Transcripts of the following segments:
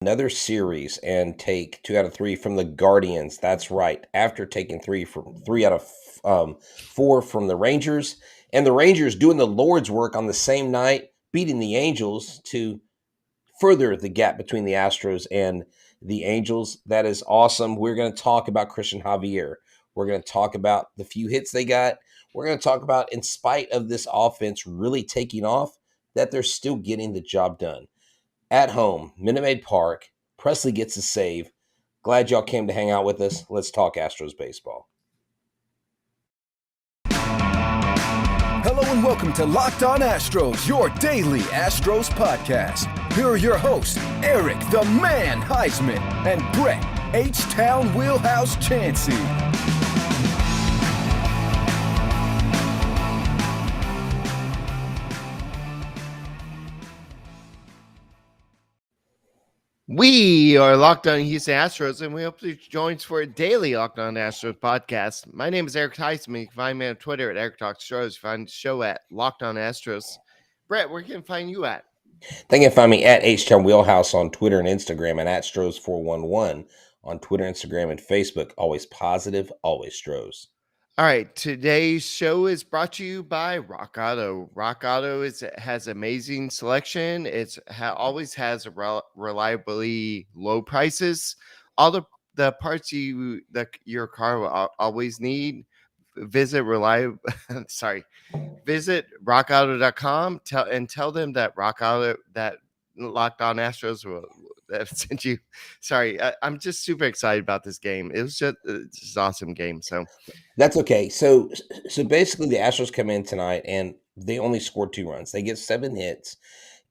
another series and take 2 out of 3 from the Guardians. That's right. After taking 3 out of 4 from the Rangers, and the Rangers doing the Lord's work on the same night, beating the Angels to further the gap between the Astros and the Angels. That is awesome. We're going to talk about Cristian Javier. We're going to talk about the few hits they got. We're going to talk about, in spite of this offense really taking off, that they're still getting the job done. At home, Minute Maid Park, Presley gets a save. Glad y'all came to hang out with us. Let's talk Astros baseball. Hello and welcome to Locked On Astros, your daily Astros podcast. Here are your hosts, Eric the Man Huysman and Brett H-Town Wheelhouse Chancey. We are Locked On Houston Astros, and we hope you join us for a daily Locked On Astros podcast. My name is Eric Huysman. You can find me on Twitter at Eric Talks Astros. Find the show at Locked On Astros. Brett, where can I find you at? They can find me at H-Town Wheelhouse on Twitter and Instagram, and at Stros411 on Twitter, Instagram, and Facebook. Always positive, always Stros. All right, today's show is brought to you by Rock Auto. Rock Auto has amazing selection. It always has reliably low prices. All the parts your car will always need. Visit rockauto.com. Tell them that that Locked On Astros will send you. Sorry, I'm just super excited about this game. It was just an awesome game. So that's okay. So basically, the Astros come in tonight and they only scored 2 runs. They get 7 hits,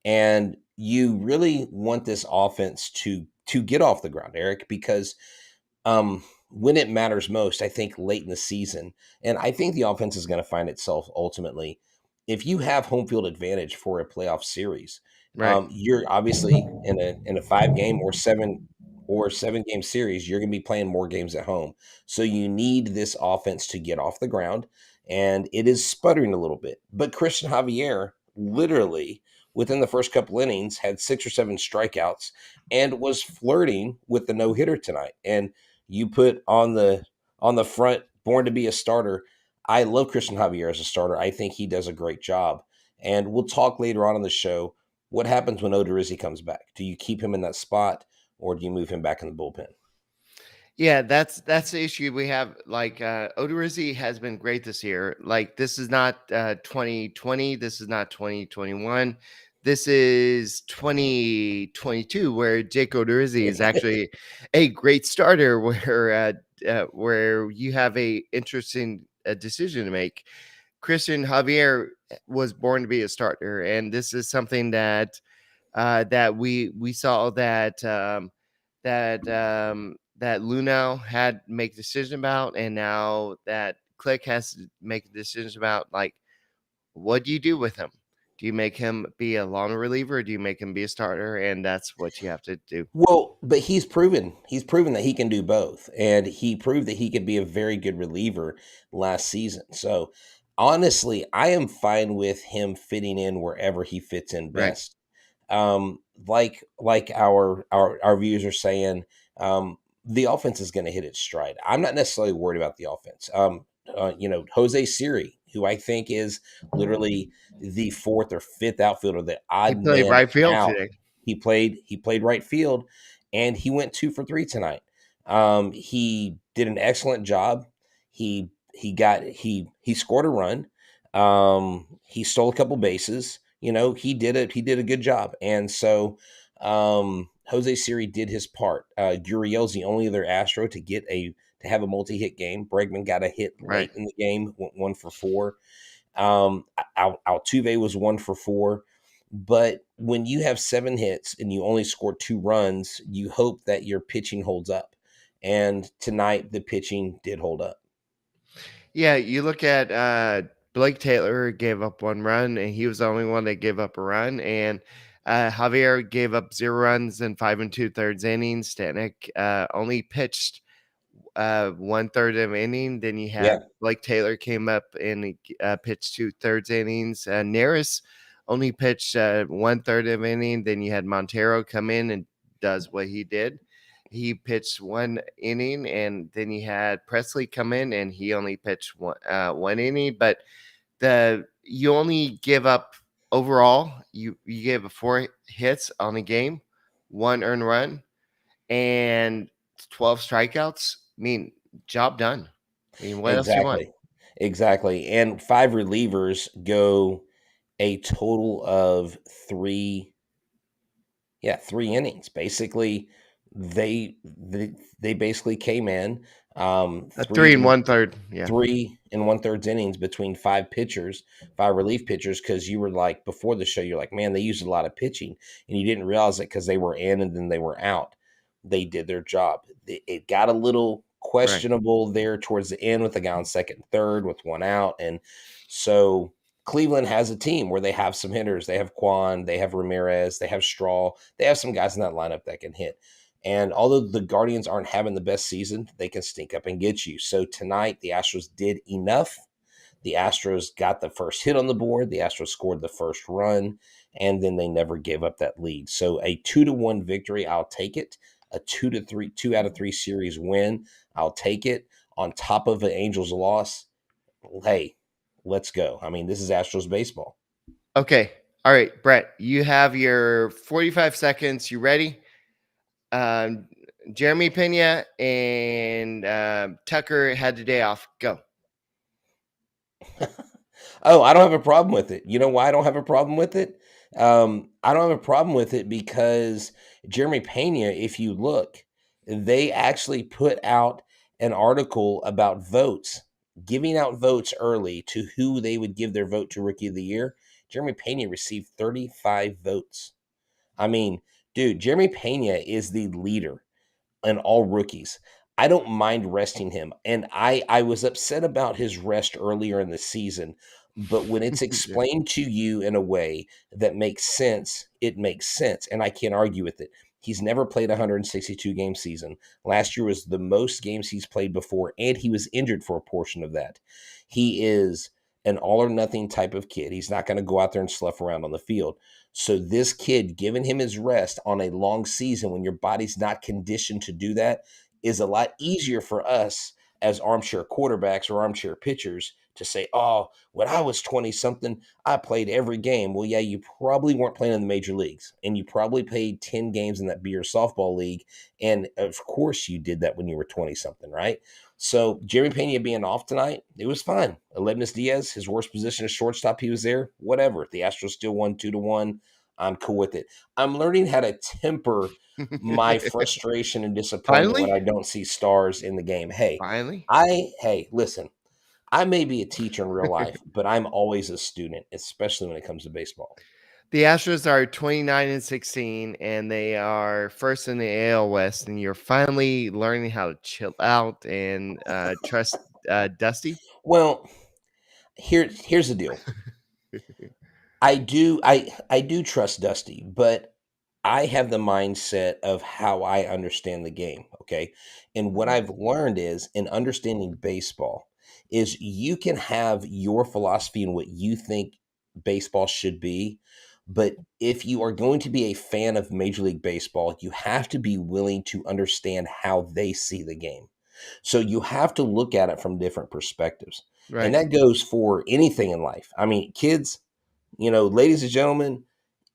and you really want this offense to get off the ground, Eric, because when it matters most, I think late in the season, and I think the offense is going to find itself ultimately, if you have home field advantage for a playoff series, right. You're obviously in a 5-game or 7-game series, you're going to be playing more games at home. So you need this offense to get off the ground, and it is sputtering a little bit. But Cristian Javier literally within the first couple innings had 6 or 7 strikeouts and was flirting with the no-hitter tonight. And you put on the front, born to be a starter. I love Cristian Javier as a starter. I think he does a great job. And we'll talk later on in the show what happens when Odorizzi comes back. Do you keep him in that spot, or do you move him back in the bullpen? Yeah, that's the issue we have. Like Odorizzi has been great this year. Like this is not 2020. This is not 2021. This is 2022, where Jake Odorizzi is actually a great starter. Where you have a interesting decision to make. Cristian Javier was born to be a starter, and this is something that we saw that that Lunau had to make a decision about, and now that Click has to make a decision about, like, what do you do with him? Do you make him be a long reliever, or do you make him be a starter? And that's what you have to do. Well, but he's proven that he can do both, and he proved that he could be a very good reliever last season. So honestly, I am fine with him fitting in wherever he fits in Right. best. Like our viewers are saying, the offense is going to hit its stride. I'm not necessarily worried about the offense. Jose Siri, who I think is literally the 4th or 5th outfielder, the He odd played man right field out. today. He played right field, and he went 2 for 3 tonight. He did an excellent job. He scored a run. He stole a couple bases. He did a good job. And so Jose Siri did his part. Gurriel's the only other Astro to have a multi-hit game. Bregman got a hit late in the game, went 1 for 4. Altuve was 1 for 4. But when you have 7 hits and you only score 2 runs, you hope that your pitching holds up. And tonight, the pitching did hold up. Yeah, you look at Blake Taylor gave up 1 run, and he was the only one that gave up a run. And Javier gave up 0 runs in 5 2/3 innings. Stanek only pitched 1/3 of an inning. Then you had Blake Taylor came up and pitched 2/3 innings. Neris only pitched 1/3 of an inning. Then you had Montero come in and does what he did. He pitched 1 inning, and then he had Presley come in, and he only pitched one inning. But you only give up overall. You gave up 4 hits on a game, 1 earned run, and 12 strikeouts. I mean, job done. I mean, what else do you want? Exactly. Exactly. And 5 relievers go a total of 3, yeah, 3 innings. Basically, they basically came in, A 3 three and and one third. Yeah. 3 1/3 innings between 5 pitchers, 5 relief pitchers, because you were like, before the show, you're like, man, they used a lot of pitching, and you didn't realize it because they were in and then they were out. They did their job. It got a little Right. questionable there towards the end with the guy on second and third with 1 out. And so Cleveland has a team where they have some hitters. They have Quan, they have Ramirez, they have Straw, they have some guys in that lineup that can hit. And although the Guardians aren't having the best season, they can stink up and get you. So tonight, the Astros did enough. The Astros got the first hit on the board. The Astros scored the first run, and then they never gave up that lead. So a 2-1 victory, I'll take it. A 2-3, 2 out of 3 series win, I'll take it. On top of an Angels loss, hey, let's go. I mean, this is Astros baseball. Okay. All right, Brett, you have your 45 seconds. You ready? Jeremy Pena and Tucker had the day off. Go. Oh, I don't have a problem with it. You know why I don't have a problem with it? I don't have a problem with it because Jeremy Pena, if you look, they actually put out an article about votes, giving out votes early to who they would give their vote to Rookie of the Year. Jeremy Pena received 35 votes. I mean, dude, Jeremy Pena is the leader and all rookies. I don't mind resting him. And I was upset about his rest earlier in the season, but when it's Yeah. explained to you in a way that makes sense, it makes sense. And I can't argue with it. He's never played a 162 game season. Last year was the most games he's played before, and he was injured for a portion of that. He is an all or nothing type of kid. He's not going to go out there and slough around on the field. So this kid, giving him his rest on a long season when your body's not conditioned to do that, is a lot easier for us as armchair quarterbacks or armchair pitchers to say, oh, when I was 20 something, I played every game. Well, yeah, you probably weren't playing in the major leagues, and you probably played 10 games in that beer softball league. And of course you did that when you were 20 something, right? So Jeremy Pena being off tonight, it was fine. Aledmus Diaz, his worst position as shortstop, he was there. Whatever. The Astros still won 2-1. I'm cool with it. I'm learning how to temper my frustration and disappointment when Finally? I don't see stars in the game. Finally? Listen, I may be a teacher in real life, but I'm always a student, especially when it comes to baseball. The Astros are 29-16, and they are first in the AL West, and you're finally learning how to chill out and trust Dusty. Well, here's the deal. I do trust Dusty, but I have the mindset of how I understand the game, okay? And what I've learned is in understanding baseball is you can have your philosophy and what you think baseball should be, but if you are going to be a fan of Major League Baseball, you have to be willing to understand how they see the game. So you have to look at it from different perspectives. And Right. that goes for anything in life. I mean, kids, ladies and gentlemen,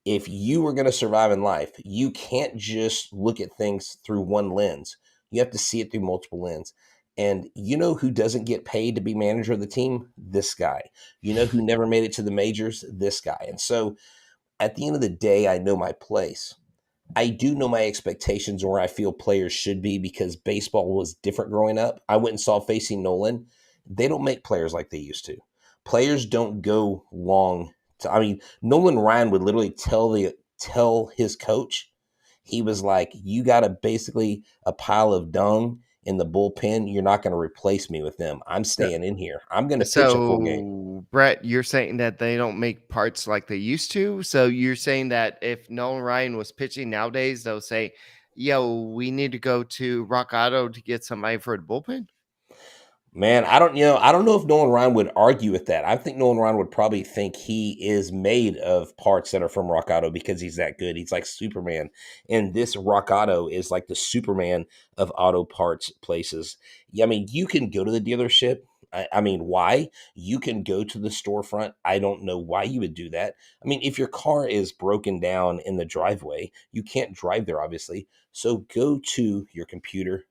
if you are going to survive in life, you can't just look at things through one lens. You have to see it through multiple lenses. And you know who doesn't get paid to be manager of the team? This guy. You know who never made it to the majors? This guy. And so at the end of the day, I know my place. I do know my expectations or where I feel players should be because baseball was different growing up. I went and saw Facing Nolan. They don't make players like they used to. Players don't go long. I mean, Nolan Ryan would literally tell his coach, he was like, "You got a basically a pile of dung in the bullpen. You're not going to replace me with them. I'm So, staying in here. I'm going to pitch a full game." so, Brett, you're saying that they don't make parts like they used to. So you're saying that if Nolan Ryan was pitching nowadays, they'll say, "Yo, we need to go to Rock Auto to get somebody for the bullpen." Man, I don't know if Nolan Ryan would argue with that. I think Nolan Ryan would probably think he is made of parts that are from Rock Auto because he's that good. He's like Superman. And this Rock Auto is like the Superman of auto parts places. Yeah, I mean, you can go to the dealership. I mean, why? You can go to the storefront. I don't know why you would do that. I mean, if your car is broken down in the driveway, you can't drive there, obviously. So go to your computer,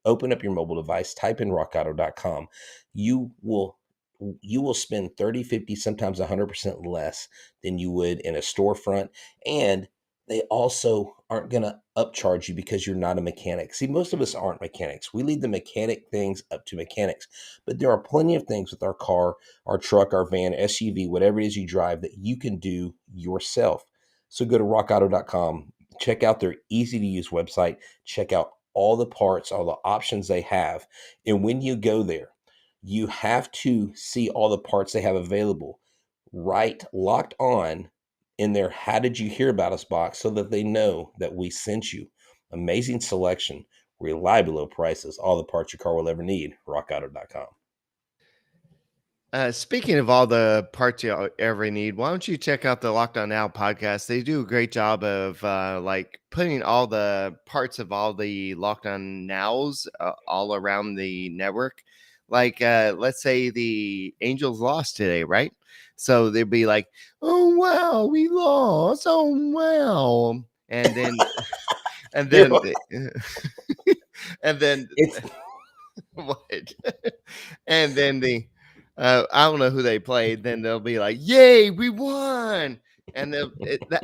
open up your mobile device, type in rockauto.com. You will spend 30, 50, sometimes 100% less than you would in a storefront. And they also aren't going to upcharge you because you're not a mechanic. See, most of us aren't mechanics. We leave the mechanic things up to mechanics. But there are plenty of things with our car, our truck, our van, SUV, whatever it is you drive, that you can do yourself. So go to rockauto.com, check out their easy to use website, check out all the parts, all the options they have. And when you go there, you have to see all the parts they have available. Right, locked on in their "How did you hear about us" box, so that they know that we sent you. Amazing selection, reliable low prices, all the parts your car will ever need. rockauto.com. Speaking of all the parts you ever need, why don't you check out the Lockdown Now podcast? They do a great job of like putting all the parts of all the Lockdown Nows all around the network. Like, let's say the Angels lost today, right? So they'd be like, "Oh wow, we lost! Oh wow!" And then, and You're then, and then it's what? And then I don't know who they played. Then they'll be like, "Yay, we won!" And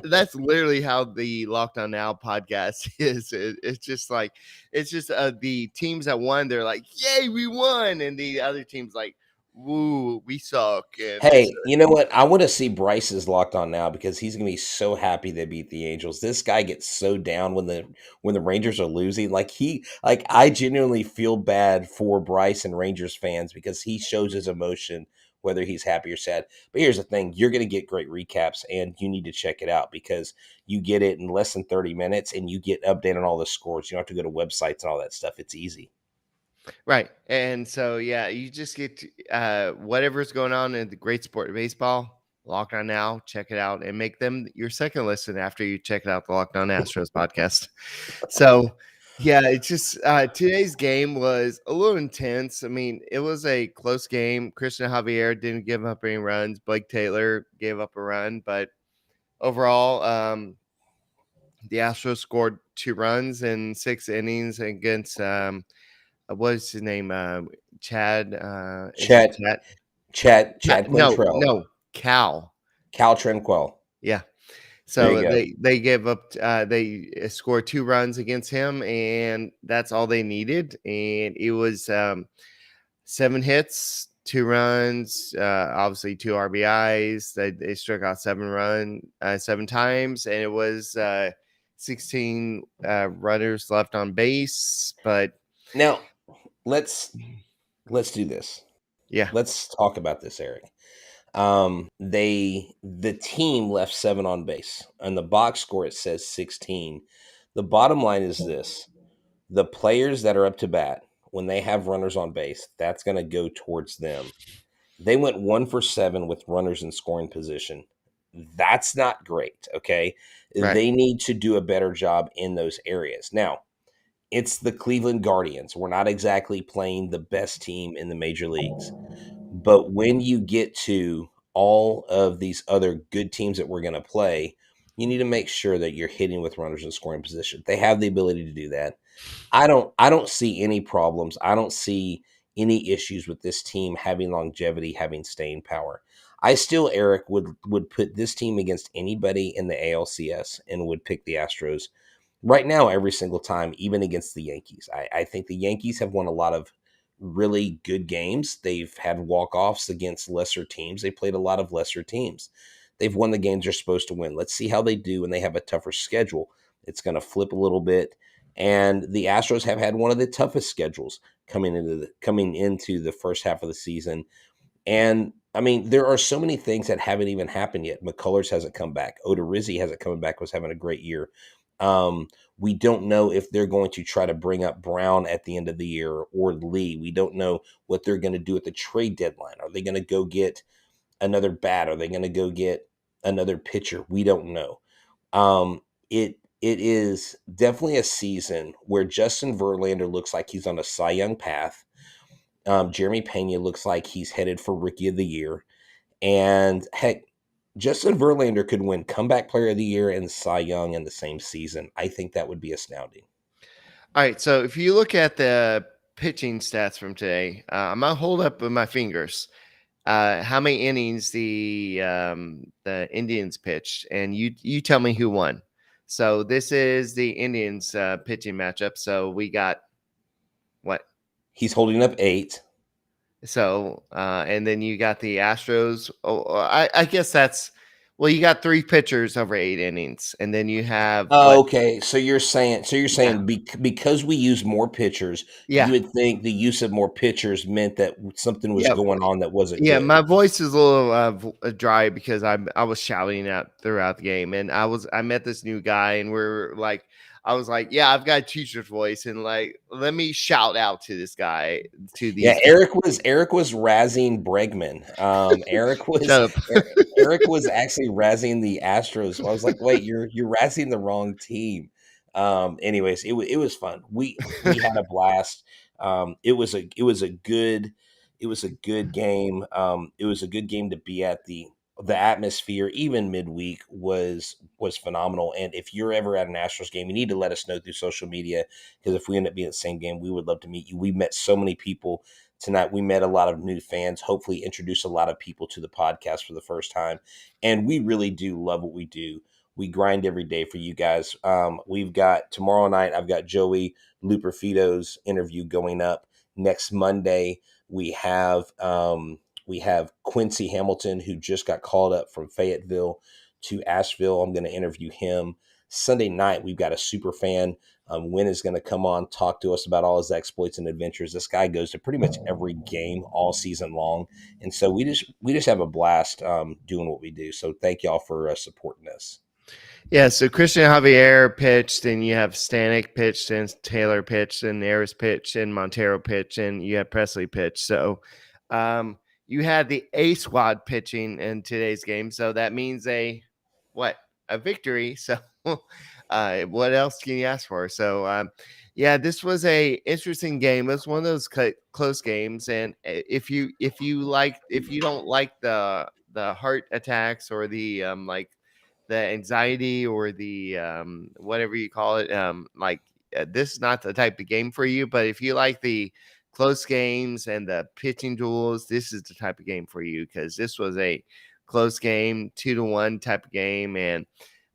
that's literally how the Lockdown Now podcast is. It's just like the teams that won. They're like, "Yay, we won!" And the other teams like, "Woo, we suck!" And it's Hey, you know what? I want to see Bryce's Locked On Now because he's gonna be so happy they beat the Angels. This guy gets so down when the Rangers are losing. Like I genuinely feel bad for Bryce and Rangers fans because he shows his emotion whether he's happy or sad. But here's the thing: you're gonna get great recaps, and you need to check it out because you get it in less than 30 minutes, and you get updated on all the scores. You don't have to go to websites and all that stuff. It's easy. right. And so, yeah, you just get whatever's going on in the great sport of baseball. Locked On Now, check it out, and make them your second listen after you check out the Locked On Astros podcast. So, yeah, it's just today's game was a little intense. I mean, it was a close game. Cristian Javier didn't give up any runs. Blake Taylor gave up a run, but overall, the Astros scored 2 runs in 6 innings against what's his name? Chad. Is it Chad, Chad? Chad No, Quintrell, no, Cal. Cal Tranquil. Yeah. There you So go. they gave up. They scored 2 runs against him, and that's all they needed. And it was 7 hits, 2 runs, obviously 2 RBIs. They struck out 7 times, and it was 16 runners left on base. But Now let's do this. yeah, Let's talk about this, Eric. The team left 7 on base. On the box score it says 16. The bottom line is this: the players that are up to bat, when they have runners on base, that's going to go towards them. They went 1 for 7 with runners in scoring position. That's not great. Okay, right, they need to do a better job in those areas. Now, it's the Cleveland Guardians. We're not exactly playing the best team in the major leagues. But when you get to all of these other good teams that we're going to play, you need to make sure that you're hitting with runners in scoring position. They have the ability to do that. I don't see any problems. I don't see any issues with this team having longevity, having staying power. I still, Eric, would put this team against anybody in the ALCS and would pick the Astros right now every single time, even against the Yankees. I think the Yankees have won a lot of really good games. They've had walk-offs against lesser teams. They played a lot of lesser teams. They've won the games they're supposed to win. Let's see how they do when they have a tougher schedule. It's going to flip a little bit. And the Astros have had one of the toughest schedules coming into the first half of the season. And I mean, there are so many things that haven't even happened yet. McCullers hasn't come back. Odorizzi hasn't come back. Was having a great year. Um, We don't know if they're going to try to bring up Brown at the end of the year or Lee. We don't know what they're going to do at the trade deadline. Are they going to go get another bat? Are they going to go get another pitcher? We don't know. It is definitely a season where Justin Verlander looks like he's on a Cy Young path. Jeremy Pena looks like he's headed for Rookie of the Year. And heck, Justin Verlander could win Comeback Player of the Year and Cy Young in the same season. I think that would be astounding. All right. So if you look at the pitching stats from today, I'm going to hold up with my fingers how many innings the Indians pitched, and you tell me who won. So this is the Indians pitching matchup. So we got what? He's holding up 8. So and then you got the Astros. I guess that's you got 3 pitchers over 8 innings, and then you have Oh, what? okay. So you're saying Yeah, because we use more pitchers, you yeah, would think the use of more pitchers meant that something was yeah. going on that wasn't Yeah, good. my voice is a little dry because I was shouting out throughout the game, and I met this new guy, and I was like, yeah, I've got a teacher's voice, and like let me shout out to this guy to Yeah, these. Eric was razzing Bregman. Shut up. Eric was actually razzing the Astros. So I was like, wait, you're razzing the wrong team. Anyways, it was fun. We had a blast. It was a good game. It was a good game to be at. The atmosphere, even midweek, was phenomenal. And if you're ever at an Astros game, you need to let us know through social media, because if we end up being at the same game, we would love to meet you. We met so many people tonight. We met a lot of new fans, hopefully introduce a lot of people to the podcast for the first time. And we really do love what we do. We grind every day for you guys. We've got tomorrow night, I've got Joey Luperfito's interview going up. Next Monday, we have Quincy Hamilton, who just got called up from Fayetteville to Asheville. I'm going to interview him. Sunday night, we've got a super fan. Wynn is going to come on, talk to us about all his exploits and adventures. This guy goes to pretty much every game all season long, and so we just have a blast doing what we do. So thank y'all for supporting us. Yeah, so Cristian Javier pitched, and you have Stanek pitched, and Taylor pitched, and Ayers pitched, and Montero pitched, and you have Presley pitched. So you had the A squad pitching in today's game. So that means a victory. So what else can you ask for? So yeah, this was a interesting game. It was one of those close games. And if you don't like the heart attacks or the the anxiety or the whatever you call it, this is not the type of game for you. But if you like the close games and the pitching duels, this is the type of game for you, because this was a close game, 2-1 type of game, and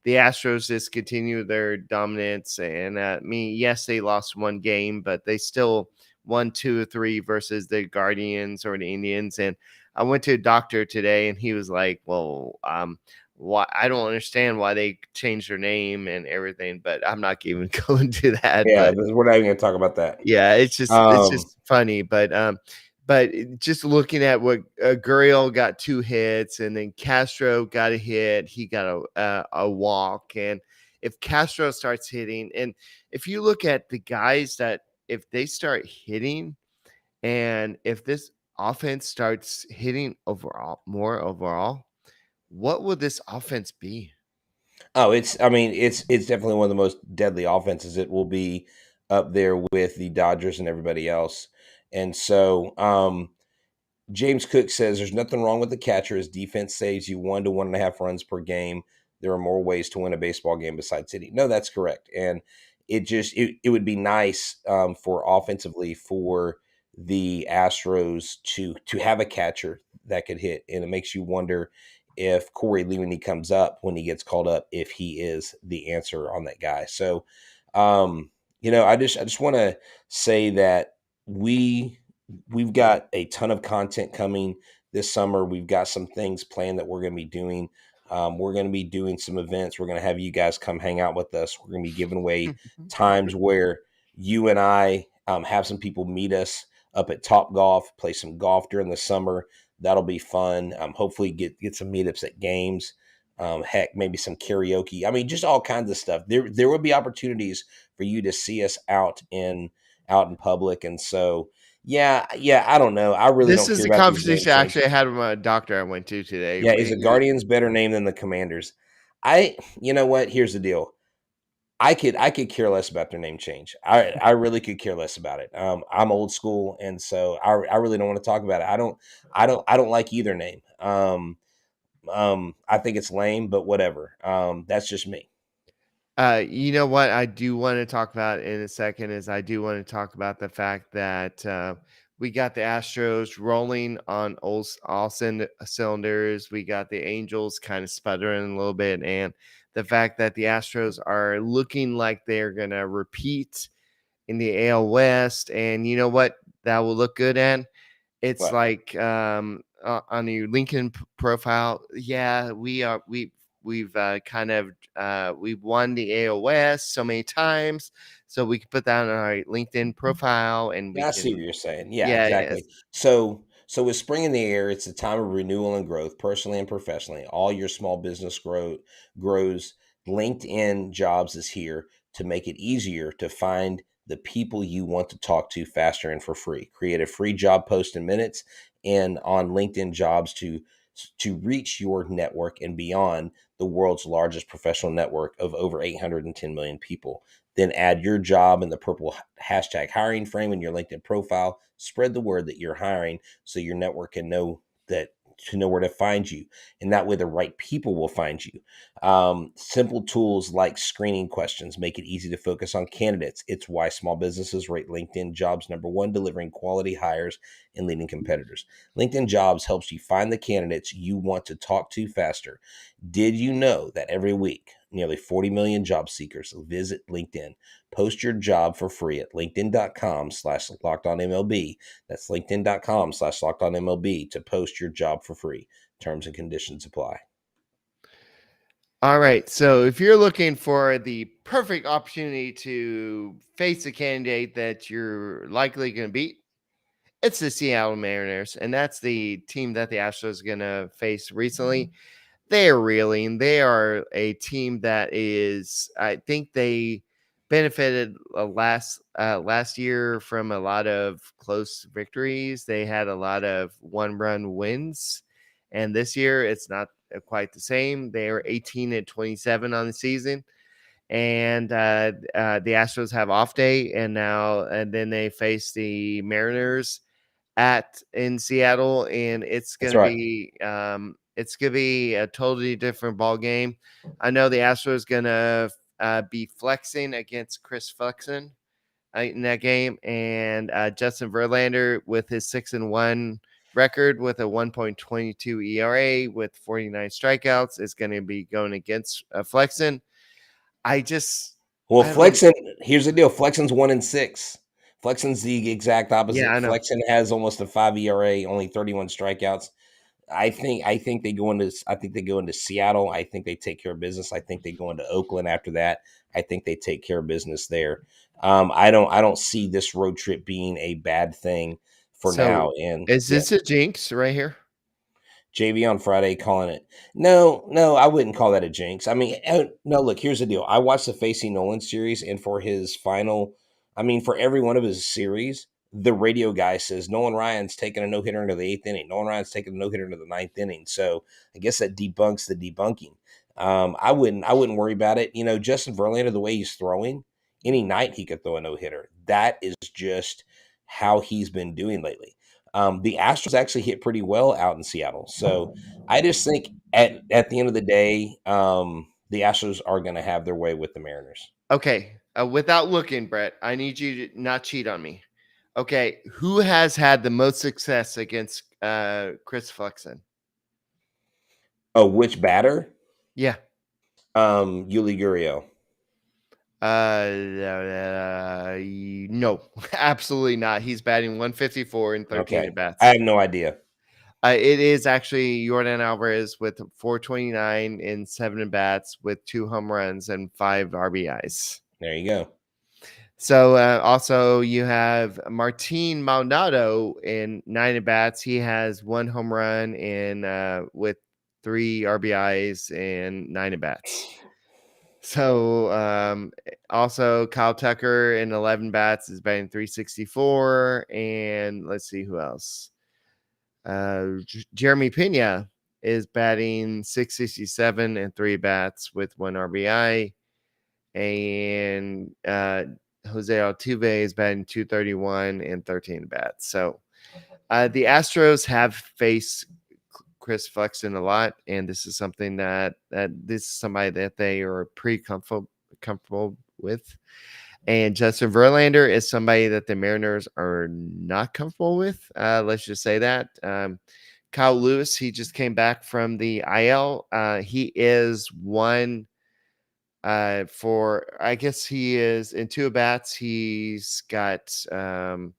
the Astros just continue their dominance. And yes, they lost one game, but they still won 2 or 3 versus the Guardians or the Indians. And I went to a doctor today, and he was like, "Well, why I don't understand why they changed their name and everything," but I'm not even going to that. Yeah, But we're not even going to talk about that. yeah, it's just funny. But just looking at what Gurriel got 2 hits, and then Castro got a hit, he got a walk. And if Castro starts hitting, and if you look at the guys that if they start hitting, and if this offense starts hitting overall, what would this offense be? Oh, it's definitely one of the most deadly offenses. It will be up there with the Dodgers and everybody else. And so James Cook says there's nothing wrong with the catcher. His defense saves you 1 to 1.5 runs per game. There are more ways to win a baseball game besides hitting. No, that's correct. And it would be nice for offensively for the Astros to have a catcher that could hit. And it makes you wonder if Corey Lee, when he comes up, when he gets called up, if he is the answer on that guy. So, I just want to say that we've got a ton of content coming this summer. We've got some things planned that we're going to be doing. We're going to be doing some events. We're going to have you guys come hang out with us. We're going to be giving away times where you and I have some people meet us up at Top Golf, play some golf during the summer. That'll be fun. Hopefully get some meetups at games. Heck, maybe some karaoke. I mean, just all kinds of stuff. There will be opportunities for you to see us out in public, and so yeah. I don't know. I really This don't is care a about these name conversation actually I changes. had with my doctor I went to today. Yeah, is the Guardians better name than the Commanders? You know what? Here's the deal. I could care less about their name change. I really could care less about it. I'm old school, and so I really don't want to talk about it. I don't like either name. I think it's lame, but whatever. That's just me. You know what I do want to talk about in a second is I do want to talk about the fact that we got the Astros rolling on all cylinders. We got the Angels kind of sputtering a little bit, and the fact that the Astros are looking like they're gonna repeat in the AL West. And you know what that will look good in? It's What? like on your LinkedIn profile. Yeah, we've kind of we've won the AOS so many times, so we can put that on our LinkedIn profile, and we Yeah, I see what can. you're saying. Yeah, Yeah, yes. exactly. So with spring in the air, it's a time of renewal and growth, personally and professionally. All your small business grows. LinkedIn Jobs is here to make it easier to find the people you want to talk to faster and for free. Create a free job post in minutes and on LinkedIn Jobs to reach your network and beyond the world's largest professional network of over 810 million people. Then add your job in the purple hashtag hiring frame in your LinkedIn profile. Spread the word that you're hiring so your network can know that to know where to find you. And that way the right people will find you. Simple tools like screening questions make it easy to focus on candidates. It's why small businesses rate LinkedIn Jobs number one, delivering quality hires and leading competitors. LinkedIn Jobs helps you find the candidates you want to talk to faster. Did you know that every week, nearly 40 million job seekers visit LinkedIn? Post your job for free at linkedin.com/lockedonmlb. That's linkedin.com/lockedonmlb to post your job for free. Terms and conditions apply. All right. So if you're looking for the perfect opportunity to face a candidate that you're likely going to beat, it's the Seattle Mariners, and that's the team that the Astros are going to face recently. They're reeling. They are a team that is, I think they benefited last year from a lot of close victories. They had a lot of one-run wins, and this year it's not quite the same. They are 18-27 on the season, and the Astros have off day, and then they face the Mariners at in Seattle, and That's right. it's gonna be a totally different ball game. I know the Astros gonna be flexing against Chris Flexen in that game, and Justin Verlander with his 6-1 record with a 1.22 ERA with 49 strikeouts is going to be going against Flexen. I just Well, I don't. Flexen, here's the deal. Flexen's 1-6. Flexen's the exact Yeah, opposite. I know. Flexen has almost a 5 ERA, only 31 strikeouts. I think they go into Seattle. I think they take care of business. I think they go into Oakland after that. I think they take care of business there. I don't see this road trip being a bad thing for So now. And is yeah, this a jinx right here? JB on Friday calling it. No, I wouldn't call that a jinx. I mean, no, look, here's the deal. I watched the Facing Nolan series, and for his final, I mean, for every one of his series, the radio guy says Nolan Ryan's taking a no hitter into the eighth inning. Nolan Ryan's taking a no hitter into the ninth inning. So I guess that debunks the debunking. I wouldn't worry about it. You know, Justin Verlander, the way he's throwing, any night he could throw a no hitter. That is just how he's been doing lately. The Astros actually hit pretty well out in Seattle. So I just think at the end of the day, the Astros are going to have their way with the Mariners. Okay, without looking, Brett, I need you to not cheat on me. Okay, who has had the most success against Chris Flexen? Oh, which batter? Yeah. Yuli Gurriel. No, absolutely not. He's batting 154 in 13 at Okay, I bats. have no idea. It is actually Jordan Alvarez with 429 in 7 at bats with 2 home runs and 5 RBIs. There you go. So also you have Martin Maldonado in 9 at bats. He has 1 home run in with 3 RBIs and 9 at bats. So also Kyle Tucker in 11 bats is batting 364. And let's see who else. Jeremy Pena is batting 667 and 3 bats with 1 RBI. And Jose Altuve is batting 231 and 13 bats. So the Astros have faced Chris Flexen a lot, and this is something that this is somebody that they are pretty comfortable with. And Justin Verlander is somebody that the Mariners are not comfortable with. Let's just say that. Kyle Lewis, he just came back from the IL. He is one for, I guess he is in 2 at bats. He's got 1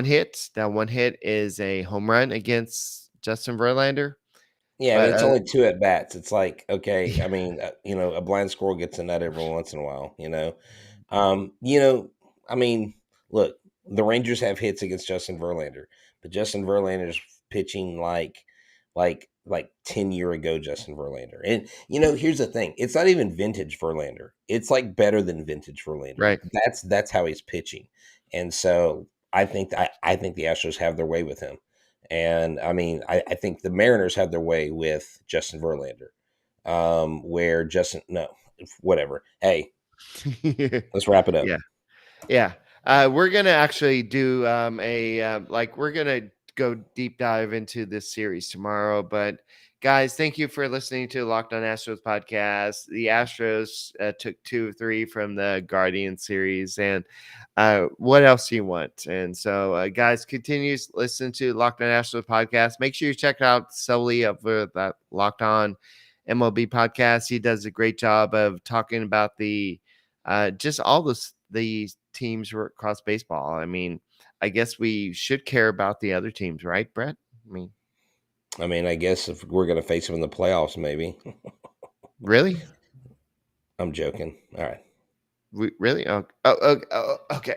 hit. That 1 hit is a home run against Justin Verlander. Yeah, I mean, But it's only 2 at bats. It's like, okay, I mean, a blind squirrel gets a nut every once in a while, I mean, look, the Rangers have hits against Justin Verlander, but Justin Verlander's pitching like 10-year ago Justin Verlander. And here's the thing. It's not even vintage Verlander. It's like better than vintage Verlander. right. That's how he's pitching. And so I think the Astros have their way with him. And I mean, I think the Mariners have their way with Justin Verlander. Where Justin, no, whatever. Hey, let's wrap it up. Yeah. Yeah. We're going to actually do we're going to go deep dive into this series tomorrow. But guys, thank you for listening to Locked On Astros podcast. The Astros took 2 of 3 from the Guardian series. And what else do you want? And so, guys, continue to listen to Locked On Astros podcast. Make sure you check out Sully over that Locked On MLB podcast. He does a great job of talking about the just all the teams across baseball. I mean, I guess we should care about the other teams, right, Brett? I mean, I guess if we're going to face them in the playoffs, maybe. Really? I'm joking. All right. Really? Okay.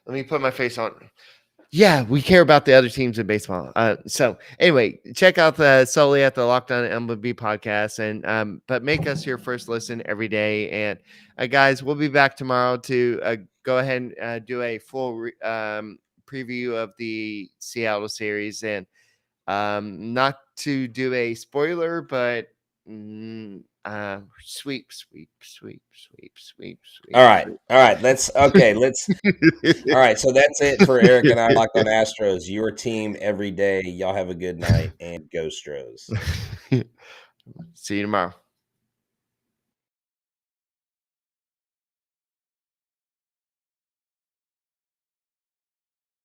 Let me put my face on. Yeah, we care about the other teams in baseball. So anyway, check out the Sully at the Locked On MLB podcast, and but make us your first listen every day. And guys, we'll be back tomorrow to go ahead and do a full preview of the Seattle series, and not to do a spoiler, but sweep. All right. Let's all right. So that's it for Eric and I, Locked On Astros. Your team every day. Y'all have a good night and go Stros. See you tomorrow.